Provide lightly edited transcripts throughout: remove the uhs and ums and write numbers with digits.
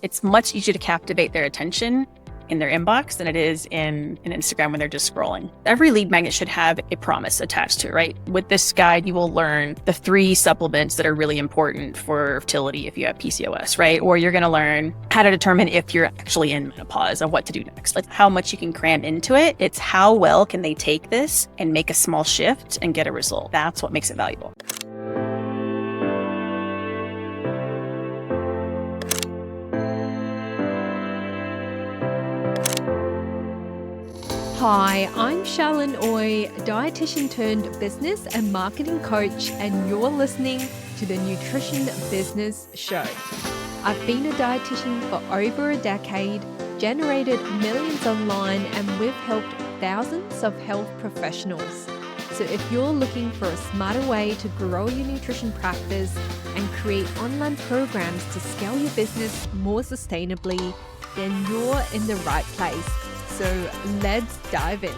It's much easier to captivate their attention in their inbox than it is in Instagram when they're just scrolling. Every lead magnet should have a promise attached to it, right? With this guide, you will learn the 3 supplements that are really important for fertility if you have PCOS, right? Or you're going to learn how to determine if you're actually in menopause and what to do next. Like how much you can cram into it. It's how well can they take this and make a small shift and get a result. That's what makes it valuable. Hi, I'm Charlene Oy, dietitian turned business and marketing coach, and you're listening to the Nutrition Business Show. I've been a dietitian for over a decade, generated millions online, and we've helped thousands of health professionals. So if you're looking for a smarter way to grow your nutrition practice and create online programs to scale your business more sustainably, then you're in the right place. So let's dive in.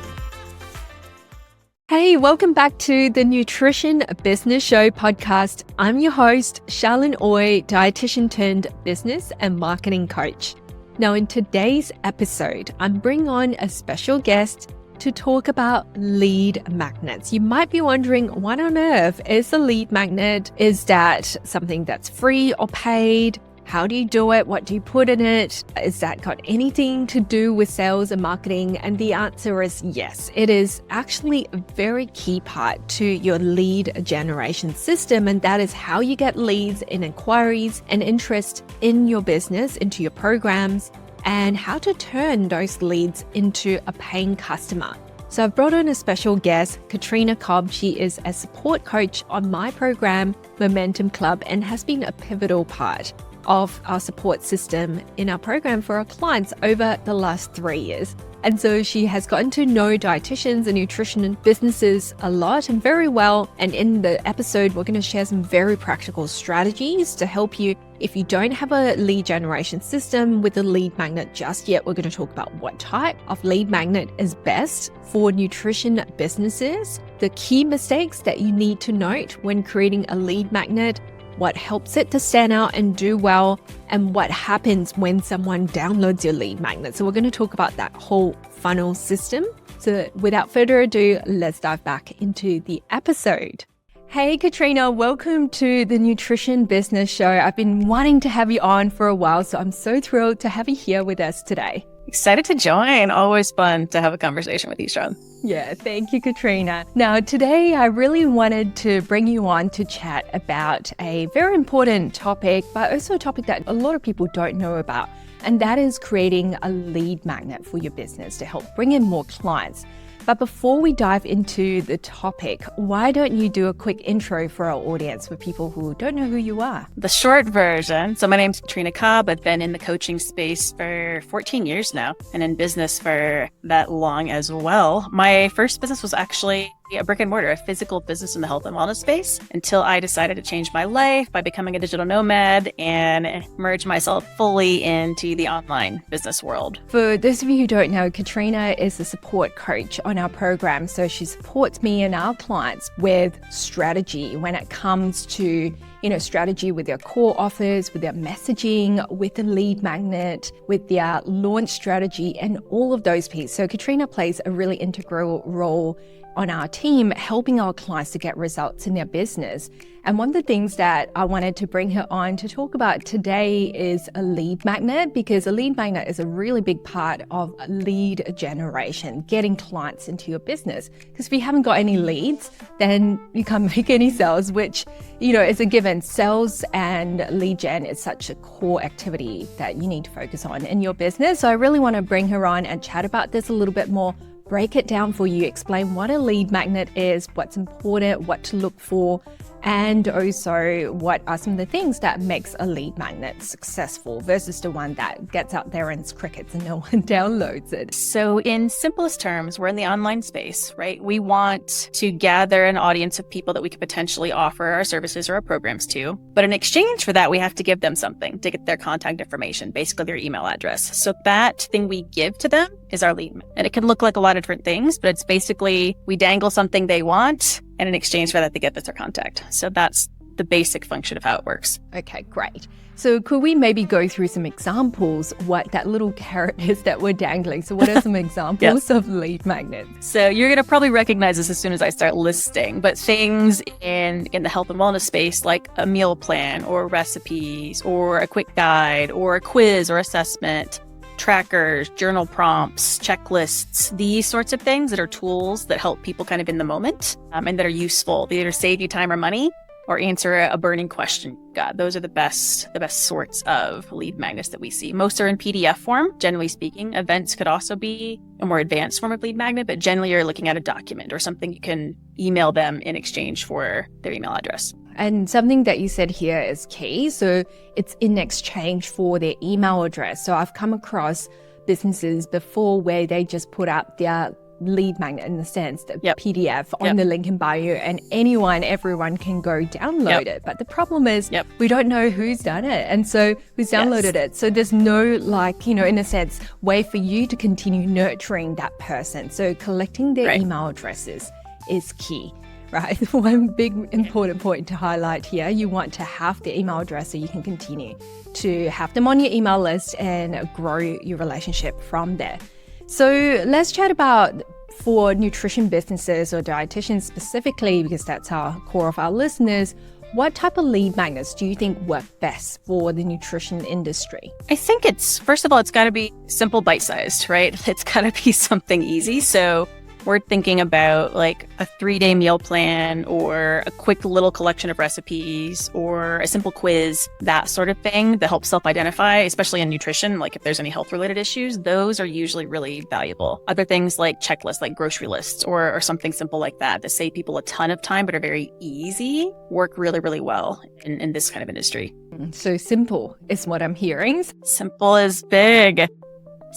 Hey, welcome back to the Nutrition Business Show podcast. I'm your host, Charlene Oy, dietitian turned business and marketing coach. Now, in today's episode, I'm bringing on a special guest to talk about lead magnets. You might be wondering, what on earth is a lead magnet? Is that something that's free or paid? How do you do it? What do you put in it? Is that got anything to do with sales and marketing? And the answer is yes. It is actually a very key part to your lead generation system. And that is how you get leads and inquiries and interest in your business, into your programs, and how to turn those leads into a paying customer. So I've brought on a special guest, Katrina Cobb. She is a support coach on my program, Momentum Club, and has been a pivotal part of our support system in our program for our clients over the last 3 years. And so she has gotten to know dietitians and nutrition businesses a lot and very well. And in the episode, we're going to share some very practical strategies to help you if you don't have a lead generation system with a lead magnet just yet. We're going to talk about what type of lead magnet is best for nutrition businesses, the key mistakes that you need to note when creating a lead magnet, what helps it to stand out and do well, and what happens when someone downloads your lead magnet. So we're going to talk about that whole funnel system. So without further ado, let's dive back into the episode. Hey, Katrina, welcome to the Nutrition Business Show. I've been wanting to have you on for a while, so I'm so thrilled to have you here with us today. Excited to join. Always fun to have a conversation with you, Sean. Yeah, thank you, Katrina. Now, today I really wanted to bring you on to chat about a very important topic, but also a topic that a lot of people don't know about, and that is creating a lead magnet for your business to help bring in more clients. But before we dive into the topic, why don't you do a quick intro for our audience for people who don't know who you are? The short version. So my name's Katrina Cobb. I've been in the coaching space for 14 years now and in business for that long as well. My first business was actually a brick and mortar, a physical business in the health and wellness space until I decided to change my life by becoming a digital nomad and merge myself fully into the online business world. For those of you who don't know, Katrina is a support coach on our program. So she supports me and our clients with strategy when it comes to strategy with their core offers, with their messaging, with the lead magnet, with their launch strategy, and all of those pieces. So Katrina plays a really integral role on our team, helping our clients to get results in their business. And one of the things that I wanted to bring her on to talk about today is a lead magnet, because a lead magnet is a really big part of lead generation, getting clients into your business. Because if you haven't got any leads, then you can't make any sales, which, is a given. Sales and lead gen is such a core activity that you need to focus on in your business. So I really want to bring her on and chat about this a little bit more, break it down for you, explain what a lead magnet is, what's important, what to look for, and also what are some of the things that makes a lead magnet successful versus the one that gets out there and crickets and no one downloads it. So in simplest terms, we're in the online space, right? We want to gather an audience of people that we could potentially offer our services or our programs to. But in exchange for that, we have to give them something to get their contact information, basically their email address. So that thing we give to them is our lead magnet. And it can look like a lot of different things, but it's basically we dangle something they want, and in exchange for that, they get their contact. So that's the basic function of how it works. Okay, great. So could we maybe go through some examples, what that little carrot is that we're dangling? So what are some examples of lead magnets? So you're going to probably recognize this as soon as I start listing, but things in the health and wellness space, like a meal plan or recipes or a quick guide or a quiz or assessment, trackers, journal prompts, checklists, these sorts of things that are tools that help people kind of in the moment and that are useful. They either save you time or money or answer a burning question. God, those are the best sorts of lead magnets that we see. Most are in PDF form, generally speaking. Events could also be a more advanced form of lead magnet, but generally you're looking at a document or something you can email them in exchange for their email address. And something that you said here is key. So it's in exchange for their email address. So I've come across businesses before where they just put up their lead magnet in the sense that PDF on the link in bio, and everyone can go download it. But the problem is we don't know who's done it. And so who's downloaded it. So there's no in a sense, way for you to continue nurturing that person. So collecting their email addresses is key. Right. One big important point to highlight here, you want to have the email address so you can continue to have them on your email list and grow your relationship from there. So let's chat about for nutrition businesses or dietitians specifically, because that's our core of our listeners. What type of lead magnets do you think work best for the nutrition industry? I think first of all, it's got to be simple, bite-sized, right? It's got to be something easy. So we're thinking about like a 3-day meal plan or a quick little collection of recipes or a simple quiz, that sort of thing that helps self-identify, especially in nutrition. Like if there's any health-related issues, those are usually really valuable. Other things like checklists, like grocery lists or something simple like that save people a ton of time but are very easy, work really, really well in this kind of industry. So simple is what I'm hearing. Simple is big.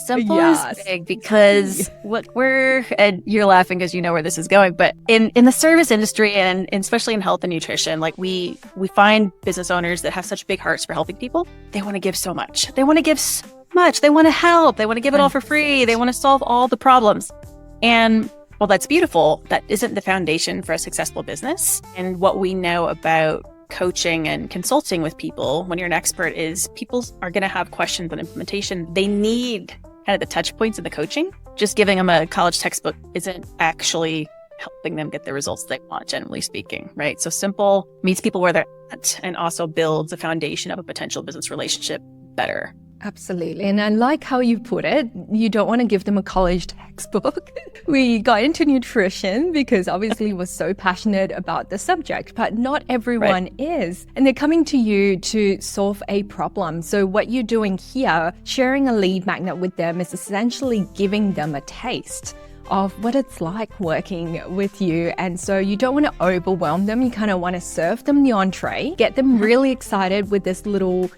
Simple is big because and you're laughing because you know where this is going, but in the service industry and especially in health and nutrition, like we find business owners that have such big hearts for helping people. They want to give so much. They want to give so much. They want to help. They want to give it all for free. They want to solve all the problems. And while that's beautiful, that isn't the foundation for a successful business. And what we know about coaching and consulting with people when you're an expert is people are going to have questions on implementation. They need kind of the touch points in the coaching. Just giving them a college textbook isn't actually helping them get the results they want, generally speaking, right? So simple meets people where they're at and also builds a foundation of a potential business relationship better. Absolutely. And I like how you put it. You don't want to give them a college textbook. We got into nutrition because obviously we're so passionate about the subject, but not everyone is. And they're coming to you to solve a problem. So what you're doing here, sharing a lead magnet with them, is essentially giving them a taste of what it's like working with you. And so you don't want to overwhelm them. You kind of want to serve them the entree, get them really excited with this little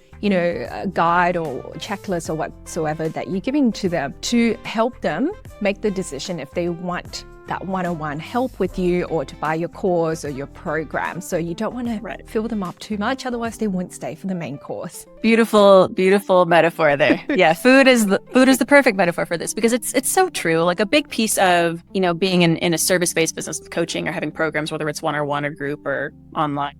guide or checklist or whatsoever that you're giving to them to help them make the decision if they want that one-on-one help with you or to buy your course or your program. So you don't want to fill them up too much, otherwise they won't stay for the main course. Beautiful, beautiful metaphor there. Yeah, food is the perfect metaphor for this because it's so true. Like a big piece of, being in a service-based business with coaching or having programs, whether it's one-on-one or group or online,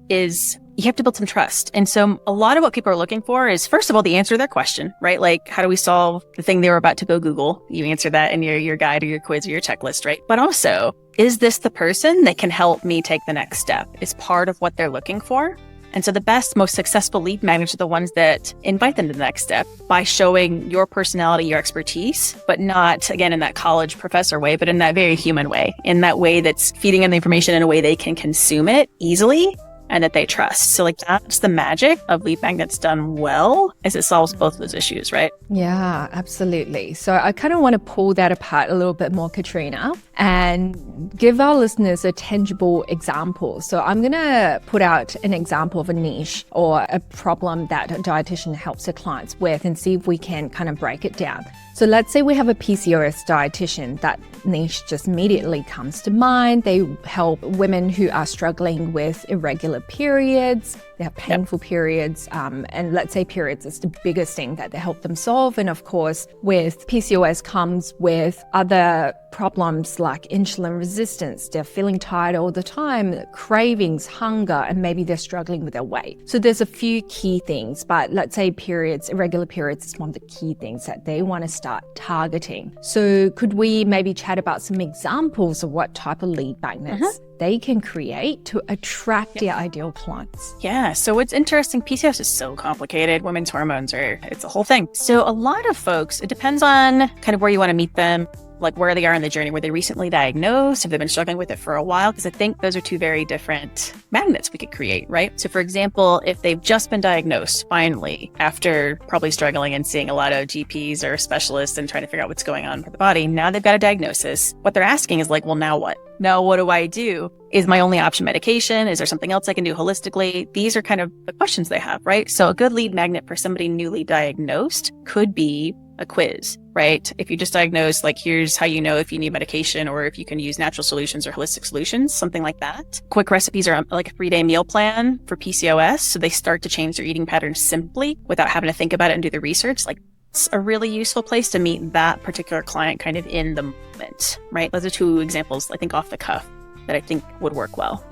is you have to build some trust. And so a lot of what people are looking for is, first of all, the answer to their question, right? Like, how do we solve the thing they were about to go Google? You answer that in your guide or your quiz or your checklist, right? But also, is this the person that can help me take the next step? Is part of what they're looking for. And so the best, most successful lead magnets are the ones that invite them to the next step by showing your personality, your expertise, but not, again, in that college professor way, but in that very human way, in that way that's feeding them the information in a way they can consume it easily and that they trust. So like that's the magic of lead magnets done well, is it solves both of those issues, right? Yeah, absolutely. So I kind of want to pull that apart a little bit more, Katrina, and give our listeners a tangible example. So I'm going to put out an example of a niche or a problem that a dietitian helps their clients with and see if we can kind of break it down. So let's say we have a PCOS dietitian. That niche just immediately comes to mind. They help women who are struggling with irregular periods, They have painful periods, and let's say periods is the biggest thing that they help them solve. And of course, with PCOS comes with other problems like insulin resistance. They're feeling tired all the time, cravings, hunger, and maybe they're struggling with their weight. So there's a few key things, but let's say periods, irregular periods is one of the key things that they want to start targeting. So could we maybe chat about some examples of what type of lead magnets they can create to attract their ideal clients? Yeah. So what's interesting, PCOS is so complicated. Women's hormones it's a whole thing. So a lot of folks, it depends on kind of where you want to meet them, like where they are in the journey. Were they recently diagnosed? Have they been struggling with it for a while? Because I think those are two very different magnets we could create, right? So for example, if they've just been diagnosed finally after probably struggling and seeing a lot of GPs or specialists and trying to figure out what's going on with the body, now they've got a diagnosis. What they're asking is like, well, now what? Now what do I do? Is my only option medication? Is there something else I can do holistically? These are kind of the questions they have, right? So a good lead magnet for somebody newly diagnosed could be a quiz, right? If you just diagnose, like, here's how you know if you need medication or if you can use natural solutions or holistic solutions, something like that. Quick recipes are like a 3-day meal plan for PCOS. So they start to change their eating patterns simply without having to think about it and do the research. Like, it's a really useful place to meet that particular client kind of in the moment, right? Those are two examples, I think, off the cuff that I think would work well.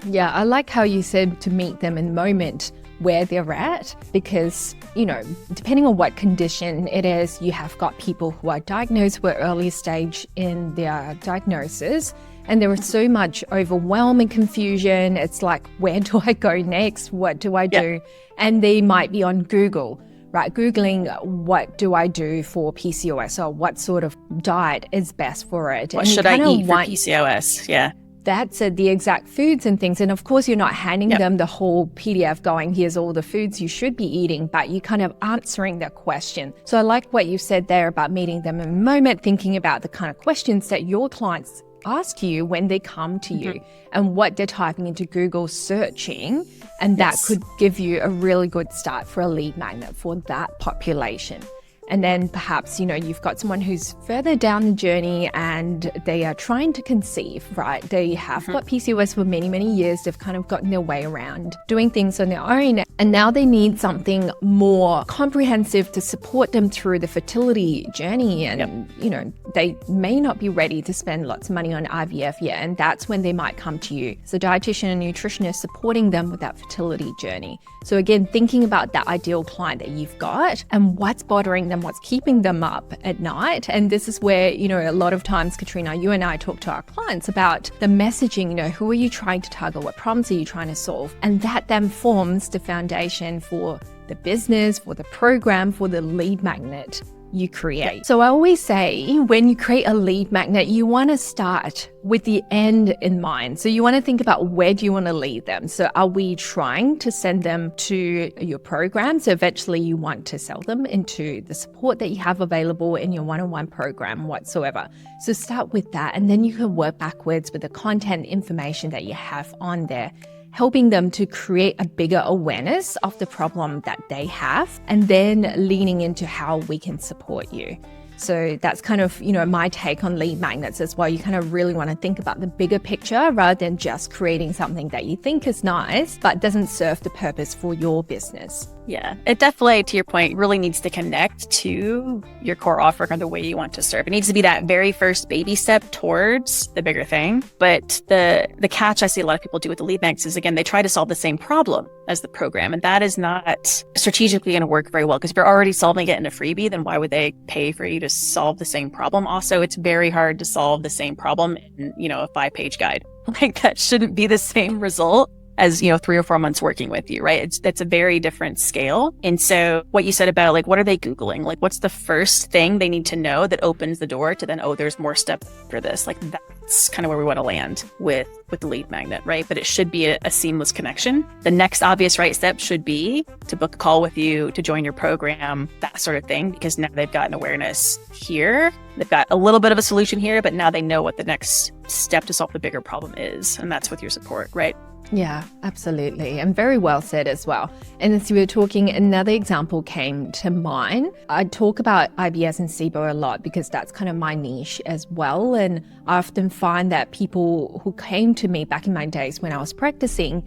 Yeah, I like how you said to meet them in the moment where they're at, because, you know, depending on what condition it is, you have got people who are diagnosed who are early stage in their diagnosis, and there is so much overwhelm and confusion. It's like, where do I go next? What do I do? And they might be on Google, right? Googling, what do I do for PCOS, or what sort of diet is best for it? What should I eat for PCOS? Yeah. That's the exact foods and things. And of course, you're not handing them the whole PDF going, here's all the foods you should be eating, but you kind of answering their question. So I like what you said there about meeting them in a moment, thinking about the kind of questions that your clients ask you when they come to you and what they're typing into Google searching. And that could give you a really good start for a lead magnet for that population. And then perhaps, you know, you've got someone who's further down the journey and they are trying to conceive, right? They have got PCOS for many, many years. They've kind of gotten their way around doing things on their own. And now they need something more comprehensive to support them through the fertility journey. And, you know, they may not be ready to spend lots of money on IVF yet. And that's when they might come to you. So dietitian and nutritionist supporting them with that fertility journey. So again, thinking about that ideal client that you've got and what's bothering them, what's keeping them up at night. And this is where, you know, a lot of times, Katrina, you and I talk to our clients about the messaging, you know, who are you trying to target? What problems are you trying to solve? And that then forms the foundation for the business, for the program, for the lead magnet you create. So I always say when you create a lead magnet, you want to start with the end in mind. So you want to think about where do you want to lead them? So are we trying to send them to your program? So eventually you want to sell them into the support that you have available in your one-on-one program whatsoever. So start with that, and then you can work backwards with the content information that you have on there, helping them to create a bigger awareness of the problem that they have, and then leaning into how we can support you. So that's kind of, you know, my take on lead magnets as well. You kind of really want to think about the bigger picture rather than just creating something that you think is nice, but doesn't serve the purpose for your business. Yeah, it definitely, to your point, really needs to connect to your core offering or the way you want to serve. It needs to be that very first baby step towards the bigger thing. But the catch I see a lot of people do with the lead magnets is, again, they try to solve the same problem as the program. And that is not strategically going to work very well, because if you're already solving it in a freebie, then why would they pay for you to solve the same problem? Also, it's very hard to solve the same problem in, you know, a 5-page guide. Like, that shouldn't be the same result as, you know, 3 or 4 months working with you, right? That's a very different scale. And so what you said about, like, what are they Googling? Like, what's the first thing they need to know that opens the door to then, oh, there's more steps for this. Like, that's kind of where we want to land with the lead magnet, right? But it should be a seamless connection. The next obvious right step should be to book a call with you, to join your program, that sort of thing, because now they've got an awareness here. They've got a little bit of a solution here, but now they know what the next step to solve the bigger problem is. And that's with your support, right? Yeah, absolutely. And very well said as well. And as we were talking, another example came to mind. I talk about IBS and SIBO a lot because that's kind of my niche as well. And I often find that people who came to me back in my days when I was practicing,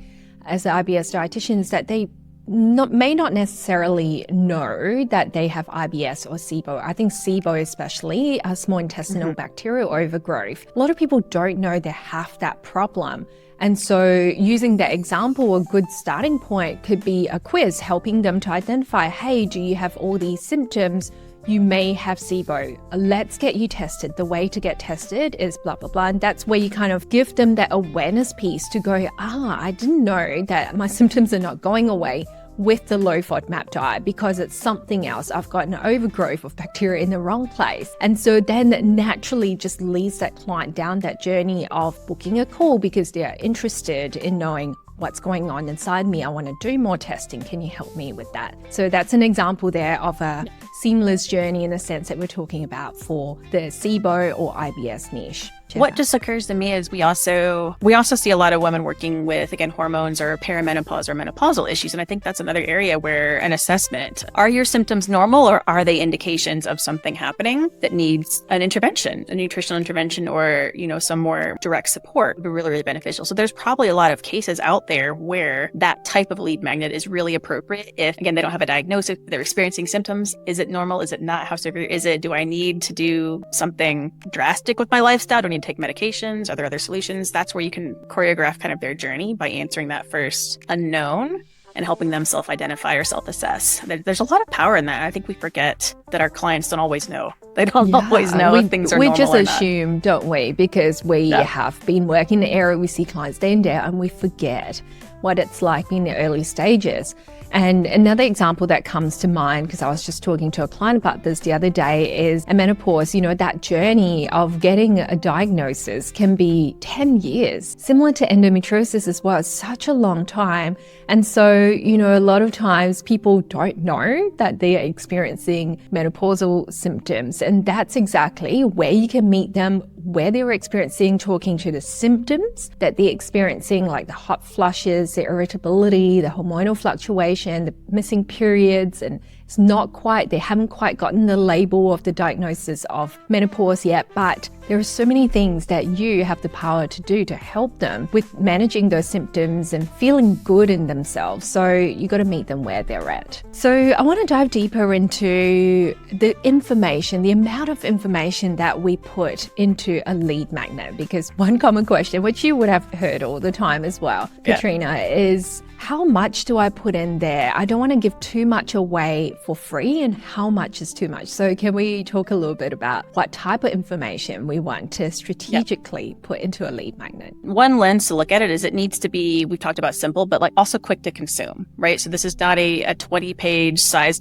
as the IBS dietitians that they may not necessarily know that they have IBS or SIBO. I think SIBO especially, small intestinal bacterial overgrowth. A lot of people don't know they have that problem. And so using that example, a good starting point could be a quiz helping them to identify, hey, do you have all these symptoms? You may have SIBO. Let's get you tested. The way to get tested is blah, blah, blah. And that's where you kind of give them that awareness piece to go, I didn't know that my symptoms are not going away with the low FODMAP diet because it's something else. I've got an overgrowth of bacteria in the wrong place. And so then that naturally just leads that client down that journey of booking a call because they're interested in knowing what's going on inside me. I want to do more testing. Can you help me with that? So that's an example there of a seamless journey in the sense that we're talking about for the SIBO or IBS niche. What just occurs to me is we also see a lot of women working with, again, hormones or perimenopause or menopausal issues. And I think that's another area where an assessment, are your symptoms normal or are they indications of something happening that needs an intervention, a nutritional intervention or, some more direct support would be really, really beneficial. So there's probably a lot of cases out there where that type of lead magnet is really appropriate if, again, they don't have a diagnosis, they're experiencing symptoms. Is it normal? Is it not? How severe is it? Do I need to do something drastic with my lifestyle? Do I need to take medications? Are there other solutions? That's where you can choreograph kind of their journey by answering that first unknown and helping them self-identify or self-assess. There's a lot of power in that. I think we forget that our clients don't always know. They don't always know if things are normal or not. We just assume, don't we? Because we have been working in the area, we see clients day in, day out, and we forget what it's like in the early stages. And another example that comes to mind, because I was just talking to a client about this the other day, is a menopause. That journey of getting a diagnosis can be 10 years, similar to endometriosis as well. It's such a long time. And so, a lot of times people don't know that they are experiencing menopausal symptoms. And that's exactly where you can meet them, where they're experiencing, talking to the symptoms that they're experiencing, like the hot flushes, the irritability, the hormonal fluctuation, the missing periods, and they haven't quite gotten the label of the diagnosis of menopause yet, but there are so many things that you have the power to do to help them with managing those symptoms and feeling good in themselves. So you got to meet them where they're at. So I want to dive deeper into the information, the amount of information that we put into a lead magnet, because one common question, which you would have heard all the time as well, Katrina, is how much do I put in there? I don't want to give too much away for free, and how much is too much? So can we talk a little bit about what type of information we want to strategically put into a lead magnet? One lens to look at it is it needs to be, we've talked about simple, but also quick to consume, right? So this is not a 20-page size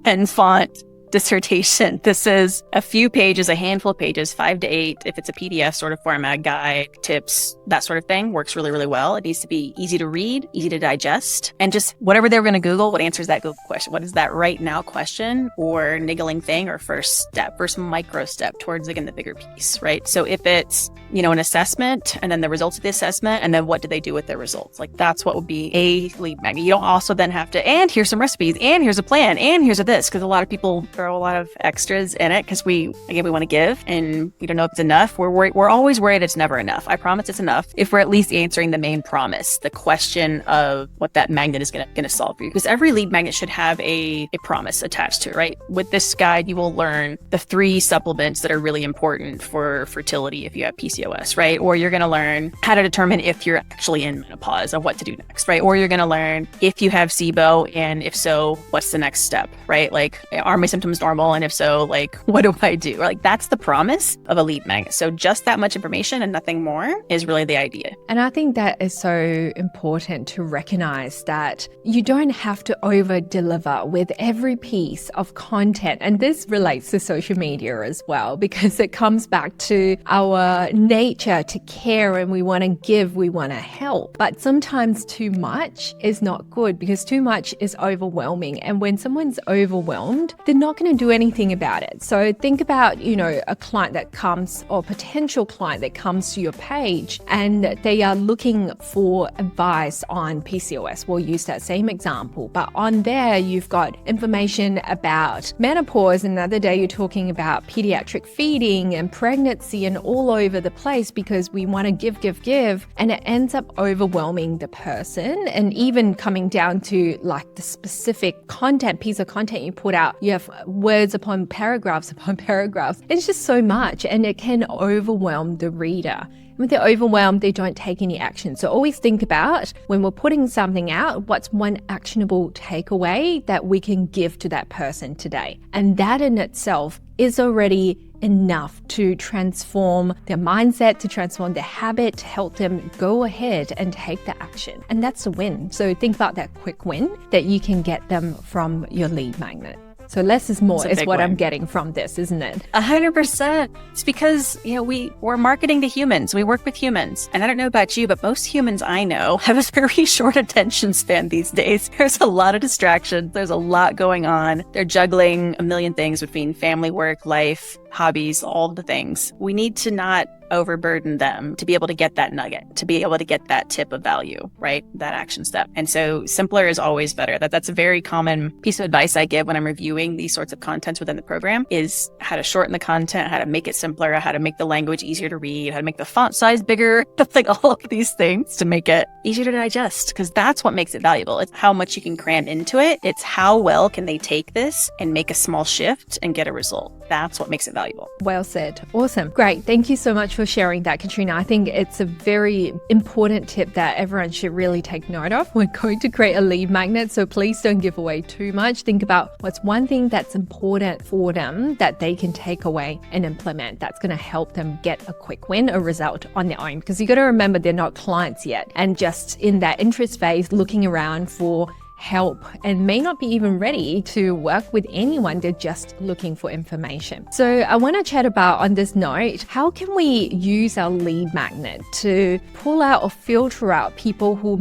10 font dissertation. This is a few pages, a handful of pages, 5 to 8. If it's a PDF sort of format, guide, tips, that sort of thing works really, really well. It needs to be easy to read, easy to digest, and just whatever they're going to Google, what answers that Google question? What is that right now question or niggling thing or first micro step towards, again, the bigger piece, right? So if it's, an assessment and then the results of the assessment and then what do they do with their results? Like that's what would be a lead magnet. You don't also then have to, and here's some recipes, and here's a plan, and here's a this, because a lot of people throw a lot of extras in it because we want to give and we don't know if it's enough. We're always worried it's never enough. I promise it's enough if we're at least answering the main promise, the question of what that magnet is going to solve for you. Because every lead magnet should have a promise attached to it, right? With this guide, you will learn the 3 supplements that are really important for fertility if you have PCOS, right? Or you're going to learn how to determine if you're actually in menopause and what to do next, right? Or you're going to learn if you have SIBO, and if so, what's the next step, right? Like, are my symptoms normal? And if so, what do I do? That's the promise of a lead magnet. So just that much information and nothing more is really the idea. And I think that is so important to recognize that you don't have to over deliver with every piece of content. And this relates to social media as well, because it comes back to our nature to care, and we want to give, we want to help. But sometimes too much is not good, because too much is overwhelming. And when someone's overwhelmed, they're not going to do anything about it. So think about, a client that comes or potential client that comes to your page and they are looking for advice on PCOS. We'll use that same example, but on there you've got information about menopause. Another day you're talking about pediatric feeding and pregnancy and all over the place because we want to give, and it ends up overwhelming the person. And even coming down to like the specific piece of content you put out, you have words upon paragraphs. It's just so much, and it can overwhelm the reader. When they're overwhelmed, they don't take any action. So always think about, when we're putting something out, what's one actionable takeaway that we can give to that person today? And that in itself is already enough to transform their mindset, to transform their habit, to help them go ahead and take the action. And that's a win. So think about that quick win that you can get them from your lead magnet. So less is more is what I'm getting from this, isn't it? 100%. It's because, we're marketing to humans. We work with humans. And I don't know about you, but most humans I know have a very short attention span these days. There's a lot of distractions. There's a lot going on. They're juggling a million things between family, work, life, hobbies, all the things. We need to not overburden them to be able to get that nugget, to be able to get that tip of value, right? That action step. And so simpler is always better. That's a very common piece of advice I give when I'm reviewing these sorts of contents within the program, is how to shorten the content, how to make it simpler, how to make the language easier to read, how to make the font size bigger, like all of these things to make it easier to digest, because that's what makes it valuable. It's how much you can cram into it. It's how well can they take this and make a small shift and get a result. That's what makes it valuable. Well said. Awesome. Great. Thank you so much for sharing that, Katrina. I think it's a very important tip that everyone should really take note of. We're going to create a lead magnet, so please don't give away too much. Think about what's one thing that's important for them that they can take away and implement. That's going to help them get a quick win, a result on their own. Because you got to remember, they're not clients yet. And just in that interest phase, looking around for help and may not be even ready to work with anyone. They're just looking for information. So I want to chat about, on this note, how can we use our lead magnet to pull out or filter out people who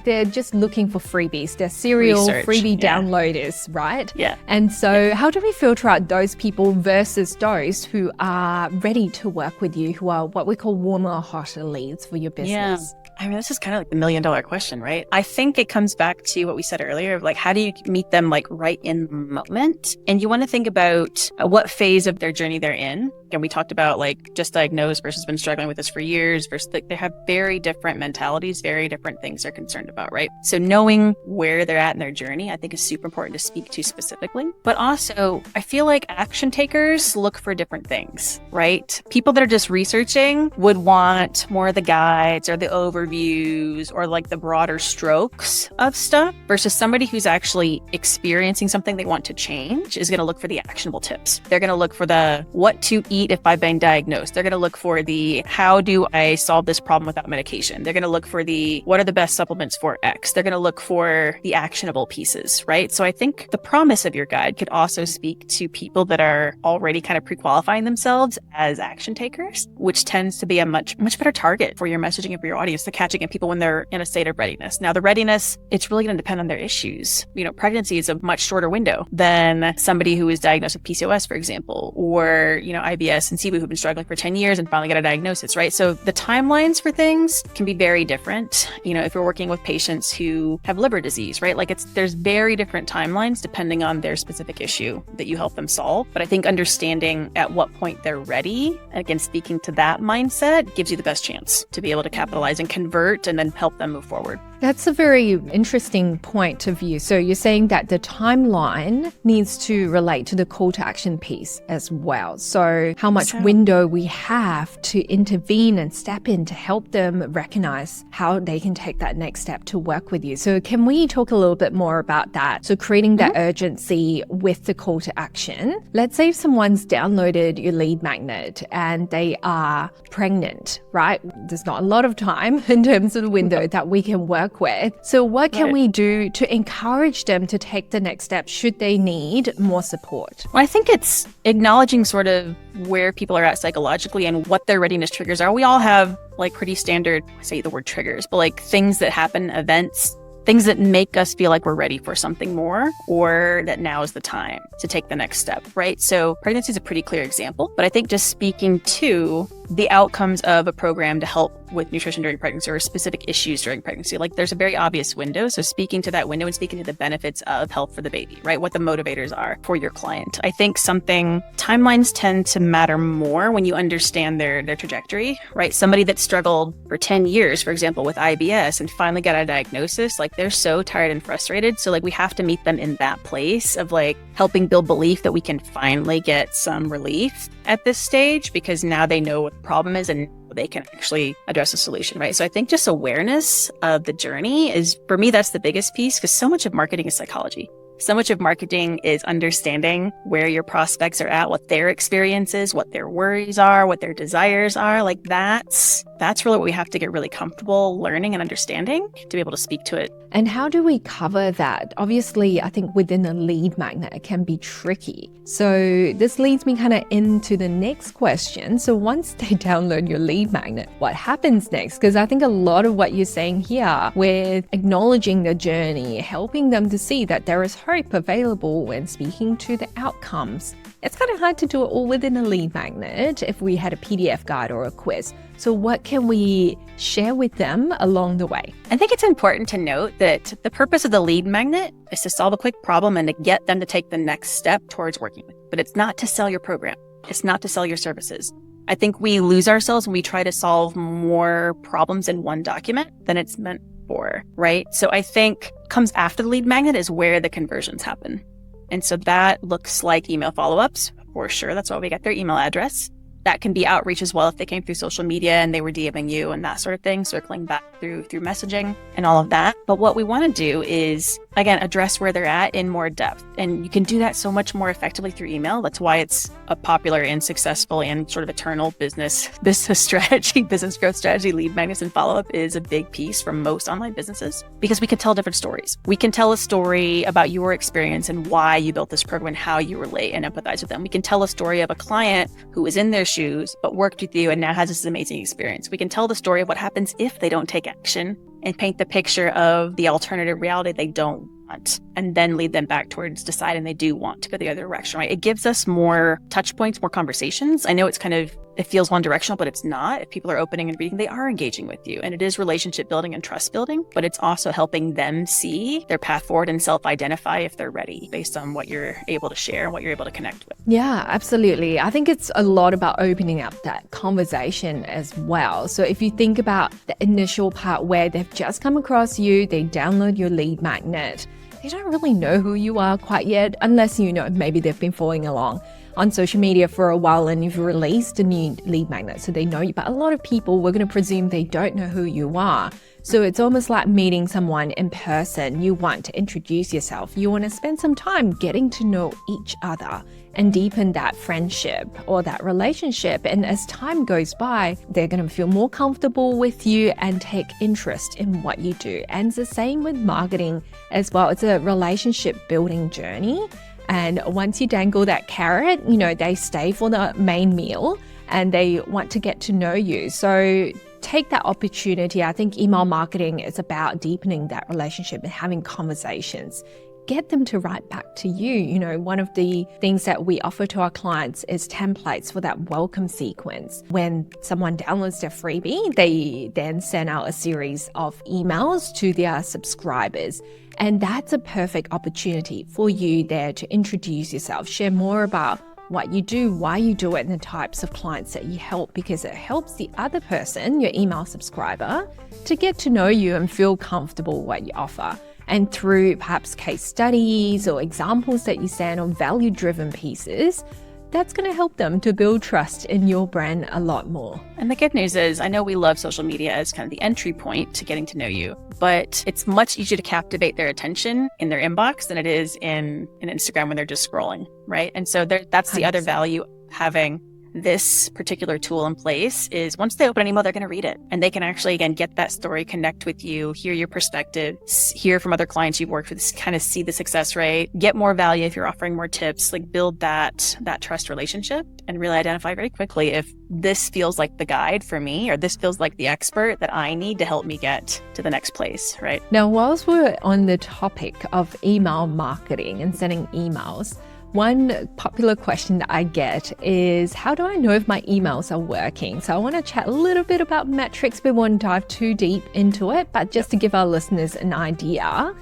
they're just looking for freebies. They're serial freebie downloaders, right? Yeah. And so how do we filter out those people versus those who are ready to work with you, who are what we call warmer or hotter leads for your business? Yeah. I mean, this is kind of like the $1 million question, right? I think it comes back to what we said earlier of like, how do you meet them like right in the moment? And you want to think about what phase of their journey they're in. And we talked about like just diagnosed versus been struggling with this for years versus like they have very different mentalities, very different things they're concerned about, right? So knowing where they're at in their journey, I think is super important to speak to specifically. But also, I feel like action takers look for different things, right? People that are just researching would want more of the guides or the overviews or like the broader strokes of stuff versus somebody who's actually experiencing something they want to change is going to look for the actionable tips. They're going to look for the what to eat if I've been diagnosed. They're going to look for the how do I solve this problem without medication. They're going to look for the what are the best supplements for X. They're going to look for the actionable pieces, right? So I think the promise of your guide could also speak to people that are already kind of pre-qualifying themselves as action takers, which tends to be a much better target for your messaging and for your audience, to catching in people when they're in a state of readiness. Now, the readiness, it's really going to depend on their issues. Pregnancy is a much shorter window than somebody who is diagnosed with PCOS, for example, or, IBS and SIBO who've been struggling for 10 years and finally get a diagnosis, right? So the timelines for things can be very different. If you're working with patients who have liver disease, right? Like there's very different timelines depending on their specific issue that you help them solve. But I think understanding at what point they're ready, and again, speaking to that mindset gives you the best chance to be able to capitalize and convert and then help them move forward. That's a very interesting point of view. So you're saying that the timeline needs to relate to the call to action piece as well. So how much window we have to intervene and step in to help them recognize how they can take that next step to work with you. So can we talk a little bit more about that? So creating that urgency with the call to action. Let's say if someone's downloaded your lead magnet and they are pregnant, right? There's not a lot of time in terms of the window that we can work with. So what can we do to encourage them to take the next step should they need more support? Well, I think it's acknowledging sort of where people are at psychologically and what their readiness triggers are. We all have like pretty standard, I say the word triggers, but like things that happen, events things that make us feel like we're ready for something more, or that now is the time to take the next step, right? So pregnancy is a pretty clear example, but I think just speaking to the outcomes of a program to help with nutrition during pregnancy or specific issues during pregnancy, like there's a very obvious window. So speaking to that window and speaking to the benefits of health for the baby, right? What the motivators are for your client. I think timelines tend to matter more when you understand their trajectory, right? Somebody that struggled for 10 years, for example, with IBS and finally got a diagnosis, like they're so tired and frustrated. So like we have to meet them in that place of like helping build belief that we can finally get some relief at this stage, because now they know what the problem is and they can actually address a solution, right? So I think just awareness of the journey is, for me, that's the biggest piece, because so much of marketing is psychology. So much of marketing is understanding where your prospects are at, what their experience is, what their worries are, what their desires are. Like that's really what we have to get really comfortable learning and understanding to be able to speak to it. And how do we cover that? Obviously, I think within a lead magnet, it can be tricky. So this leads me kind of into the next question. So once they download your lead magnet, what happens next? Because I think a lot of what you're saying here with acknowledging the journey, helping them to see that there is hope available when speaking to the outcomes. It's kind of hard to do it all within a lead magnet if we had a PDF guide or a quiz. So what can we share with them along the way? I think it's important to note that the purpose of the lead magnet is to solve a quick problem and to get them to take the next step towards working with it. But it's not to sell your program. It's not to sell your services. I think we lose ourselves when we try to solve more problems in one document than it's meant for, right? So I think comes after the lead magnet is where the conversions happen. And so that looks like email follow-ups for sure. That's why we get their email address. That can be outreach as well if they came through social media and they were DMing you and that sort of thing, circling back through messaging and all of that. But what we want to do is, again, address where they're at in more depth. And you can do that so much more effectively through email. That's why it's a popular and successful and sort of eternal business strategy, business growth strategy. Lead magnets and follow-up is a big piece for most online businesses because we can tell different stories. We can tell a story about your experience and why you built this program and how you relate and empathize with them. We can tell a story of a client who was in their shoes, but worked with you and now has this amazing experience. We can tell the story of what happens if they don't take action and paint the picture of the alternative reality they don't want, and then lead them back towards deciding they do want to go the other direction, right? It gives us more touch points, more conversations. I know it feels one directional, but it's not. If people are opening and reading, they are engaging with you. And it is relationship building and trust building, but it's also helping them see their path forward and self-identify if they're ready based on what you're able to share and what you're able to connect with. Yeah, absolutely. I think it's a lot about opening up that conversation as well. So if you think about the initial part where they've just come across you, they download your lead magnet, they don't really know who you are quite yet, unless maybe they've been following along on social media for a while and you've released a new lead magnet so they know you. But a lot of people, we're going to presume they don't know who you are. So it's almost like meeting someone in person. You want to introduce yourself. You want to spend some time getting to know each other and deepen that friendship or that relationship. And as time goes by, they're going to feel more comfortable with you and take interest in what you do. And it's the same with marketing as well. It's a relationship building journey. And once you dangle that carrot, they stay for the main meal and they want to get to know you. So take that opportunity. I think email marketing is about deepening that relationship and having conversations. Get them to write back to you. One of the things that we offer to our clients is templates for that welcome sequence. When someone downloads their freebie, they then send out a series of emails to their subscribers. And that's a perfect opportunity for you there to introduce yourself, share more about what you do, why you do it, and the types of clients that you help, because it helps the other person, your email subscriber, to get to know you and feel comfortable with what you offer. And through perhaps case studies or examples that you send on value-driven pieces, that's going to help them to build trust in your brand a lot more. And the good news is, I know we love social media as kind of the entry point to getting to know you, but it's much easier to captivate their attention in their inbox than it is in Instagram when they're just scrolling, right? And so that's the other value, having this particular tool in place is once they open an email, they're going to read it and they can actually, again, get that story, connect with you, hear your perspective, hear from other clients you've worked with, kind of see the success rate, get more value if you're offering more tips, like build that trust relationship and really identify very quickly if this feels like the guide for me or this feels like the expert that I need to help me get to the next place, right? Now, whilst we're on the topic of email marketing and sending emails, one popular question that I get is, how do I know if my emails are working? So I want to chat a little bit about metrics. We won't dive too deep into it, but just to give our listeners an idea,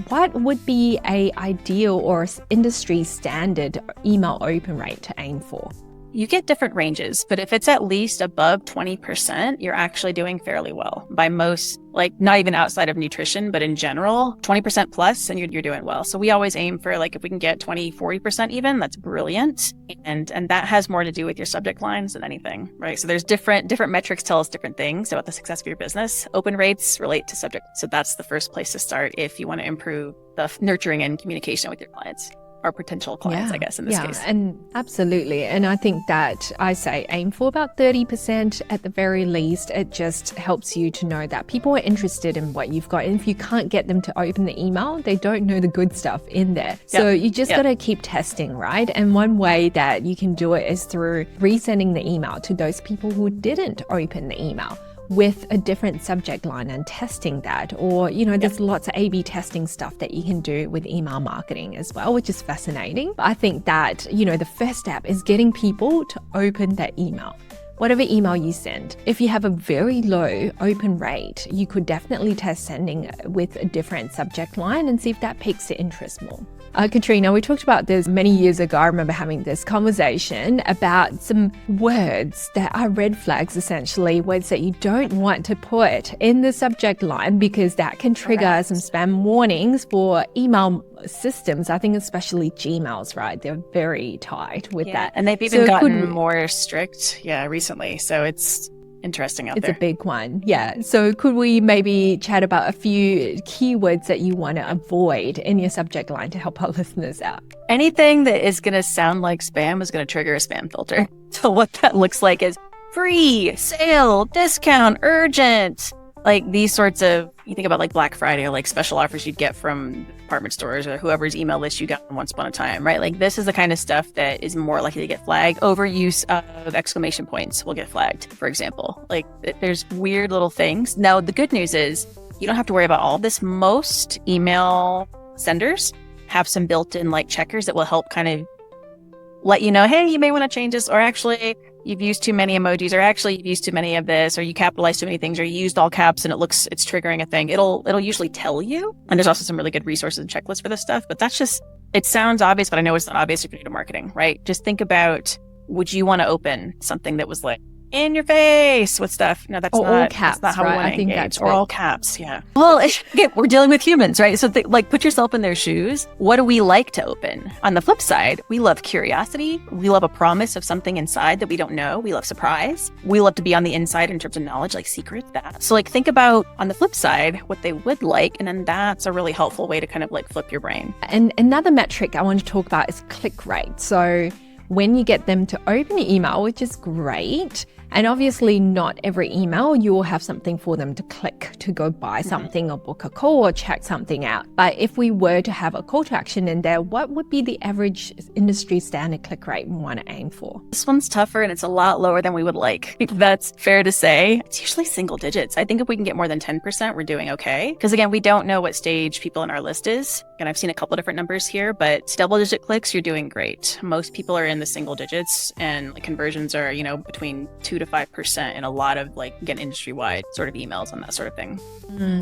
what would be an ideal or industry standard email open rate to aim for? You get different ranges, but if it's at least above 20%, you're actually doing fairly well. By most, like not even outside of nutrition, but in general, 20% plus, and you're doing well. So we always aim for like, if we can get 20, 40% even, that's brilliant. And that has more to do with your subject lines than anything, right? So there's different metrics tell us different things about the success of your business. Open rates relate to subject. So that's the first place to start if you want to improve the nurturing and communication with your clients. Or potential clients, I guess, in this case. And absolutely. And I think that I say aim for about 30% at the very least. It just helps you to know that people are interested in what you've got. And if you can't get them to open the email, they don't know the good stuff in there. So you just got to keep testing, right? And one way that you can do it is through resending the email to those people who didn't open the email with a different subject line and testing that. Or, there's lots of A/B testing stuff that you can do with email marketing as well, which is fascinating. But I think that, the first step is getting people to open that email. Whatever email you send, if you have a very low open rate, you could definitely test sending with a different subject line and see if that piques the interest more. Katrina, we talked about this many years ago. I remember having this conversation about some words that are red flags, essentially, words that you don't want to put in the subject line because that can trigger some spam warnings for email systems. I think especially Gmails, right? They're very tight with that. And they've even gotten more strict, recently. So it's interesting out there. It's a big one. Yeah. So could we maybe chat about a few keywords that you want to avoid in your subject line to help our listeners out? Anything that is going to sound like spam is going to trigger a spam filter. So what that looks like is free, sale, discount, urgent. Like these sorts of, you think about like Black Friday or like special offers you'd get from department stores or whoever's email list you got once upon a time, right? Like this is the kind of stuff that is more likely to get flagged. Overuse of exclamation points will get flagged, for example. Like there's weird little things. Now, the good news is you don't have to worry about all of this. Most email senders have some built-in like checkers that will help kind of let you know, hey, you may want to change this, or actually you've used too many emojis, or actually you've used too many of this, or you capitalized too many things, or you used all caps and it's triggering a thing. It'll usually tell you. And there's also some really good resources and checklists for this stuff, but that's just, it sounds obvious, but I know it's not obvious if you're new to marketing, right? Just think about, would you want to open something that was like, in your face with stuff? No, that's not all caps. That's not how right? we want to engage. That's or all caps, yeah. Well, again, we're dealing with humans, right? So put yourself in their shoes. What do we like to open? On the flip side, we love curiosity. We love a promise of something inside that we don't know. We love surprise. We love to be on the inside in terms of knowledge, like secret that. So think about on the flip side, what they would like. And then that's a really helpful way to kind of flip your brain. And another metric I want to talk about is click rate. So when you get them to open your email, which is great, and obviously not every email you will have something for them to click to go buy something or book a call or check something out. But if we were to have a call to action in there, what would be the average industry standard click rate we want to aim for? This one's tougher and it's a lot lower than we would like. That's fair to say. It's usually single digits. I think if we can get more than 10%, we're doing okay. Because again, we don't know what stage people in our list is. And I've seen a couple of different numbers here, but double-digit clicks, you're doing great. Most people are in the single digits, and conversions are, between 2 to 5% in a lot of again, industry-wide sort of emails and that sort of thing.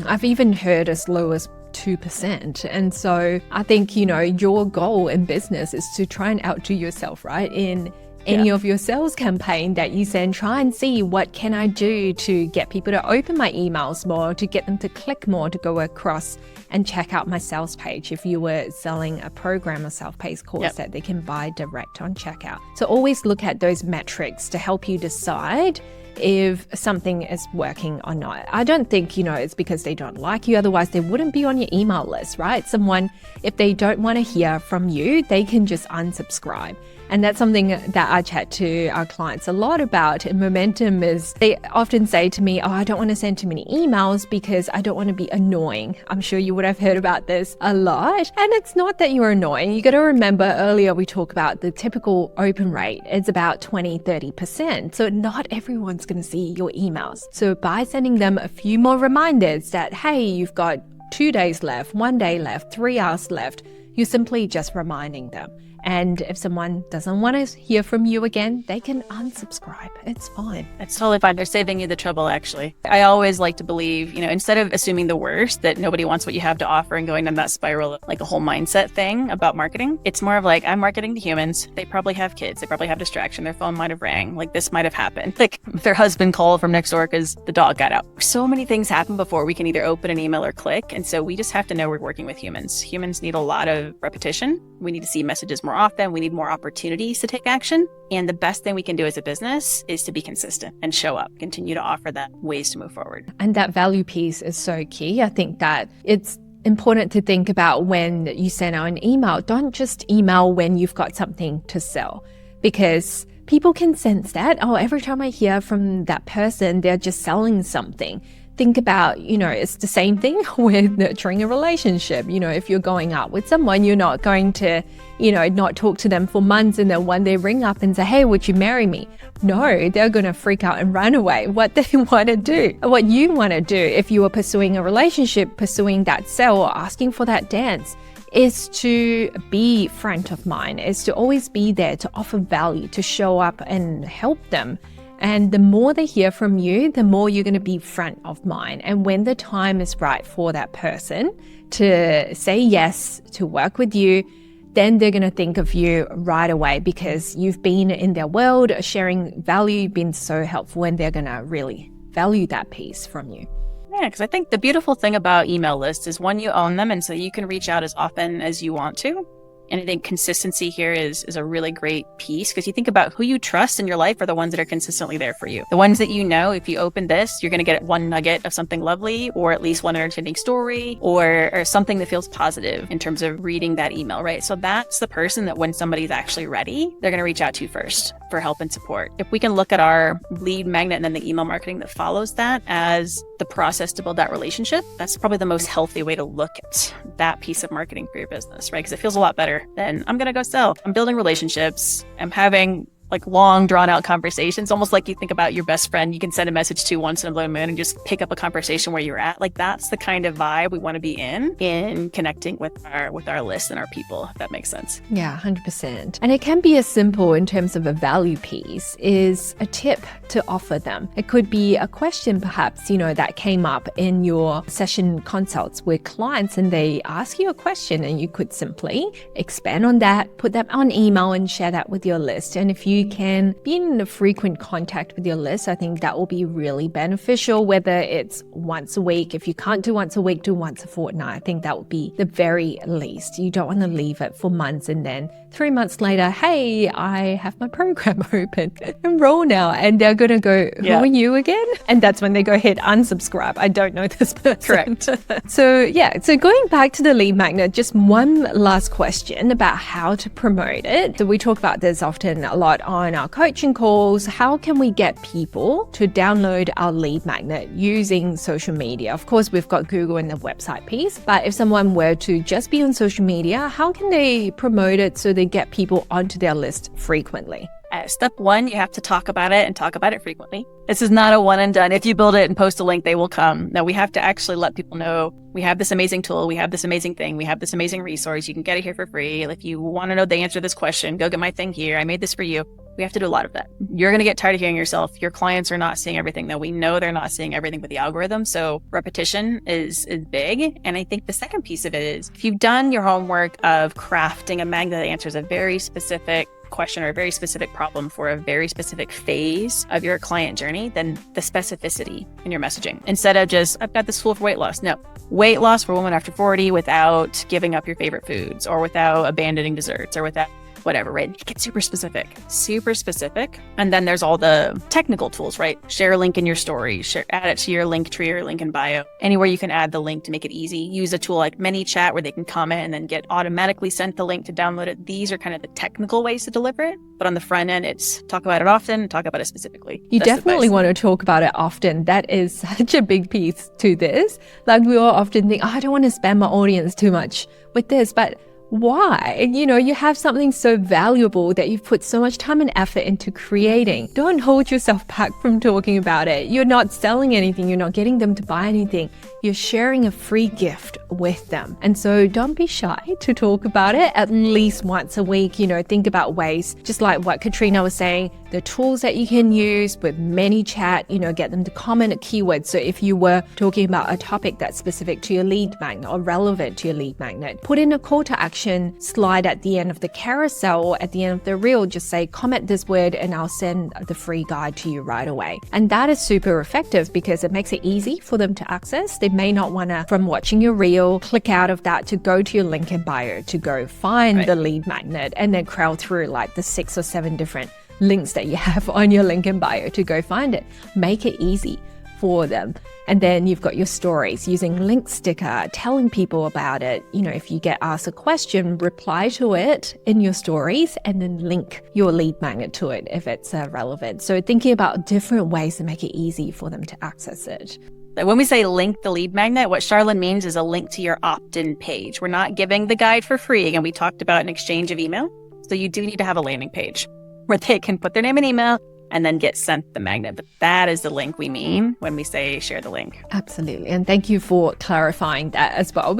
I've even heard as low as 2%. And so I think, your goal in business is to try and outdo yourself, right? In any of your sales campaign that you send, try and see what can I do to get people to open my emails more, to get them to click more, to go across and check out my sales page. If you were selling a program or self-paced course that they can buy direct on checkout. So always look at those metrics to help you decide if something is working or not. I don't think, it's because they don't like you. Otherwise, they wouldn't be on your email list, right? Someone, if they don't want to hear from you, they can just unsubscribe. And that's something that I chat to our clients a lot about. And momentum is, they often say to me, oh, I don't want to send too many emails because I don't want to be annoying. I'm sure you would have heard about this a lot. And it's not that you're annoying. You got to remember earlier we talked about the typical open rate. It's about 20-30%. So not everyone's going to see your emails. So by sending them a few more reminders that, hey, you've got 2 days left, 1 day left, 3 hours left, you're simply just reminding them. And if someone doesn't want to hear from you again, they can unsubscribe. It's fine. It's totally fine. They're saving you the trouble, actually. I always like to believe, instead of assuming the worst, that nobody wants what you have to offer and going down that spiral of like a whole mindset thing about marketing, it's more of like, I'm marketing to humans. They probably have kids. They probably have distraction. Their phone might have rang. Like this might have happened. Like their husband called from next door because the dog got out. So many things happen before we can either open an email or click. And so we just have to know we're working with humans. Humans need a lot of repetition. We need to see messages more often. We need more opportunities to take action. And the best thing we can do as a business is to be consistent and show up, continue to offer them ways to move forward. And that value piece is so key. I think that it's important to think about when you send out an email. Don't just email when you've got something to sell, because people can sense that. Oh, every time I hear from that person, they're just selling something. Think about, it's the same thing with nurturing a relationship. If you're going out with someone, you're not going to, not talk to them for months and then one day ring up and say, hey, would you marry me? No, they're going to freak out and run away. What they want to do, what you want to do if you are pursuing a relationship, pursuing that sale or asking for that dance, is to be front of mind, is to always be there to offer value, to show up and help them. And the more they hear from you, the more you're going to be front of mind. And when the time is right for that person to say yes, to work with you, then they're going to think of you right away because you've been in their world, sharing value, been so helpful, and they're going to really value that piece from you. Yeah, because I think the beautiful thing about email lists is one, you own them, and so you can reach out as often as you want to. And I think consistency here is a really great piece, because you think about who you trust in your life are the ones that are consistently there for you. The ones that if you open this, you're going to get one nugget of something lovely, or at least one entertaining story, or something that feels positive in terms of reading that email, right? So that's the person that when somebody's actually ready, they're going to reach out to first for help and support. If we can look at our lead magnet and then the email marketing that follows that as the process to build that relationship, that's probably the most healthy way to look at that piece of marketing for your business, right? Because it feels a lot better than I'm going to go sell. I'm building relationships. I'm having like long drawn out conversations, almost like you think about your best friend you can send a message to once in a blue moon and just pick up a conversation where you're at. Like that's the kind of vibe we want to be in connecting with our list and our people, if that makes sense. Yeah, 100%. And it can be as simple in terms of a value piece is a tip to offer them. It could be a question perhaps, that came up in your session consults with clients and they ask you a question and you could simply expand on that, put that on email and share that with your list. And if you can be in a frequent contact with your list, I think that will be really beneficial, whether it's once a week. If you can't do once a week, do once a fortnight. I think that would be the very least. You don't want to leave it for months and then 3 months later, hey, I have my program open. Enroll now. And they're going to go, who are you again? And that's when they go hit unsubscribe. I don't know this person. Correct. So going back to the lead magnet, just one last question about how to promote it. So we talk about this often a lot on our coaching calls. How can we get people to download our lead magnet using social media? Of course, we've got Google and the website piece, but if someone were to just be on social media, how can they promote it so they get people onto their list frequently? Step one, you have to talk about it and talk about it frequently. This is not a one and done. If you build it and post a link, they will come. No, we have to actually let people know we have this amazing tool. We have this amazing thing. We have this amazing resource. You can get it here for free. If you want to know the answer to this question, go get my thing here. I made this for you. We have to do a lot of that. You're going to get tired of hearing yourself. Your clients are not seeing everything, though. We know they're not seeing everything with the algorithm. So repetition is big. And I think the second piece of it is if you've done your homework of crafting a magnet that answers a very specific question or a very specific problem for a very specific phase of your client journey, then the specificity in your messaging. Instead of just, I've got this tool for weight loss. No, weight loss for women after 40 without giving up your favorite foods or without abandoning desserts or without whatever, right? Make it super specific. And then there's all the technical tools, right? Share a link in your story, add it to your link tree or link in bio, anywhere you can add the link to make it easy. Use a tool like ManyChat where they can comment and then get automatically sent the link to download it. These are kind of the technical ways to deliver it. But on the front end, it's talk about it often, talk about it specifically. You definitely want to talk about it often. That is such a big piece to this. Like we all often think, I don't want to spam my audience too much with this, but why? You have something so valuable that you've put so much time and effort into creating. Don't hold yourself back from talking about it. You're not selling anything. You're not getting them to buy anything. You're sharing a free gift with them. And so don't be shy to talk about it at least once a week. Think about ways, just like what Katrina was saying, the tools that you can use with ManyChat, get them to comment a keyword. So if you were talking about a topic that's specific to your lead magnet or relevant to your lead magnet, put in a call to action slide at the end of the carousel or at the end of the reel. Just say, comment this word and I'll send the free guide to you right away. And that is super effective because it makes it easy for them to access. They may not want to, from watching your reel, click out of that to go to your link in bio, to go find the lead magnet and then crawl through like the 6 or 7 different links that you have on your link in bio to go find it. Make it easy for them. And then you've got your stories using link sticker, telling people about it. If you get asked a question, reply to it in your stories and then link your lead magnet to it if it's relevant. So thinking about different ways to make it easy for them to access it. When we say link the lead magnet, what Charlene means is a link to your opt-in page. We're not giving the guide for free. Again, we talked about an exchange of email. So you do need to have a landing page where they can put their name and email and then get sent the magnet. But that is the link we mean when we say share the link. Absolutely. And thank you for clarifying that as well.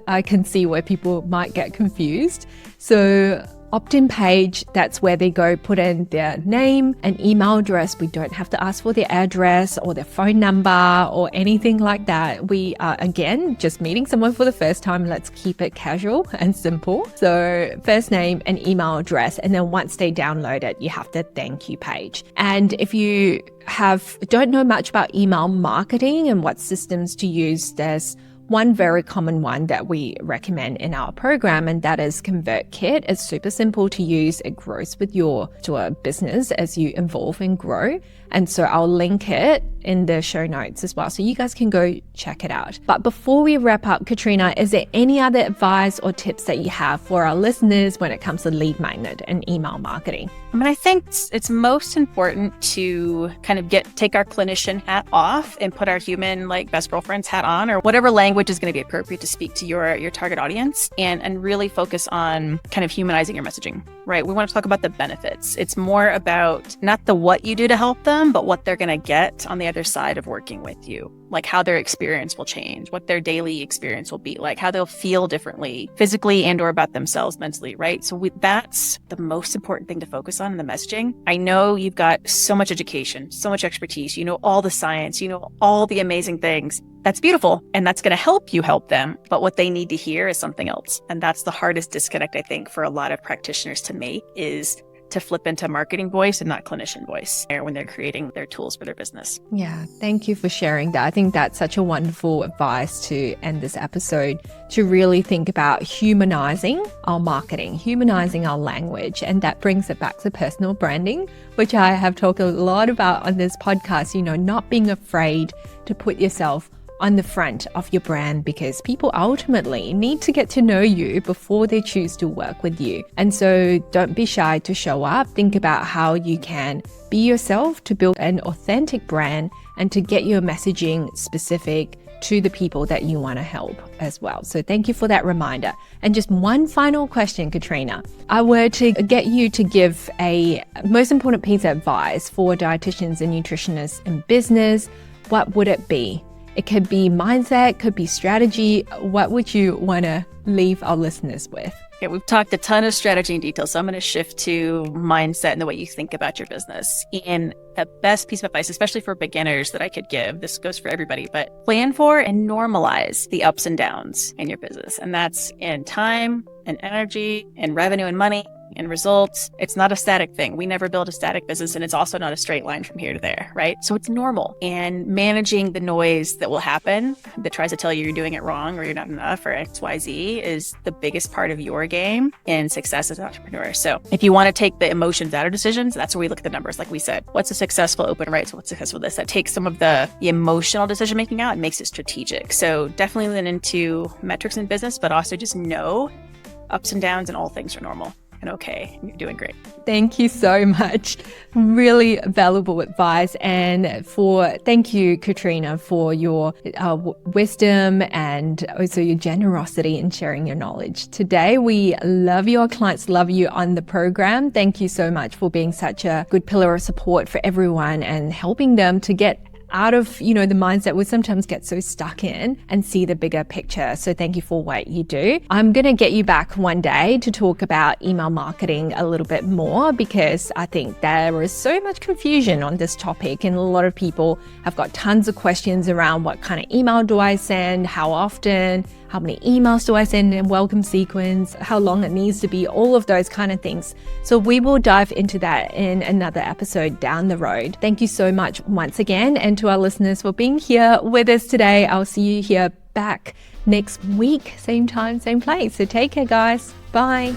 I can see where people might get confused. So opt-in page, that's where they go put in their name and email address. We don't have to ask for their address or their phone number or anything like that. We are, again, just meeting someone for the first time. Let's keep it casual and simple. So first name and email address. And then once they download it, you have the thank you page. And if you don't know much about email marketing and what systems to use, there's one very common one that we recommend in our program, and that is ConvertKit. It's super simple to use. It grows with your business as you evolve and grow. And so I'll link it in the show notes as well, so you guys can go check it out. But before we wrap up, Katrina, is there any other advice or tips that you have for our listeners when it comes to lead magnet and email marketing? I think it's most important to kind of take our clinician hat off and put our human, like best girlfriend's hat on, or whatever language is going to be appropriate to speak to your target audience, and really focus on kind of humanizing your messaging, right? We want to talk about the benefits. It's more about not the what you do to help them, but what they're going to get on the other side of working with you, like how their experience will change, what their daily experience will be like, how they'll feel differently physically and or about themselves mentally, right? So that's the most important thing to focus on in the messaging. I know you've got so much education, so much expertise, all the science, all the amazing things. That's beautiful. And that's going to help you help them. But what they need to hear is something else. And that's the hardest disconnect, I think, for a lot of practitioners to make, is to flip into marketing voice and not clinician voice when they're creating their tools for their business. Yeah, thank you for sharing that. I think that's such a wonderful advice to end this episode, to really think about humanizing our marketing, humanizing our language. And that brings it back to personal branding, which I have talked a lot about on this podcast, not being afraid to put yourself on the front of your brand, because people ultimately need to get to know you before they choose to work with you. And so don't be shy to show up. Think about how you can be yourself to build an authentic brand and to get your messaging specific to the people that you want to help as well. So thank you for that reminder. And just one final question, Katrina. I were to get you to give a most important piece of advice for dietitians and nutritionists in business, what would it be? It could be mindset, could be strategy. What would you want to leave our listeners with? Okay, we've talked a ton of strategy and detail, so I'm going to shift to mindset and the way you think about your business. And the best piece of advice, especially for beginners, that I could give, this goes for everybody, but plan for and normalize the ups and downs in your business. And that's in time and energy and revenue and money. and results. It's not a static thing. We never build a static business, and it's also not a straight line from here to there, right? So it's normal. And managing the noise that will happen that tries to tell you you're doing it wrong or you're not enough or XYZ is the biggest part of your game in success as an entrepreneur. So if you want to take the emotions out of decisions, that's where we look at the numbers. Like we said, what's a successful open rate? So what's successful this? That takes some of the emotional decision making out and makes it strategic. So definitely lean into metrics in business, but also just know ups and downs and all things are normal and okay. You're doing great. Thank you so much. Really valuable advice. And thank you, Katrina, for your wisdom and also your generosity in sharing your knowledge. Today, we love you. Our clients love you on the program. Thank you so much for being such a good pillar of support for everyone and helping them to get out of, the mindset we sometimes get so stuck in and see the bigger picture. So thank you for what you do. I'm going to get you back one day to talk about email marketing a little bit more, because I think there is so much confusion on this topic and a lot of people have got tons of questions around what kind of email do I send, how often, how many emails do I send in welcome sequence, how long it needs to be, all of those kind of things. So we will dive into that in another episode down the road. Thank you so much once again, and to our listeners for being here with us today. I'll see you here back next week, same time, same place. So take care, guys. Bye.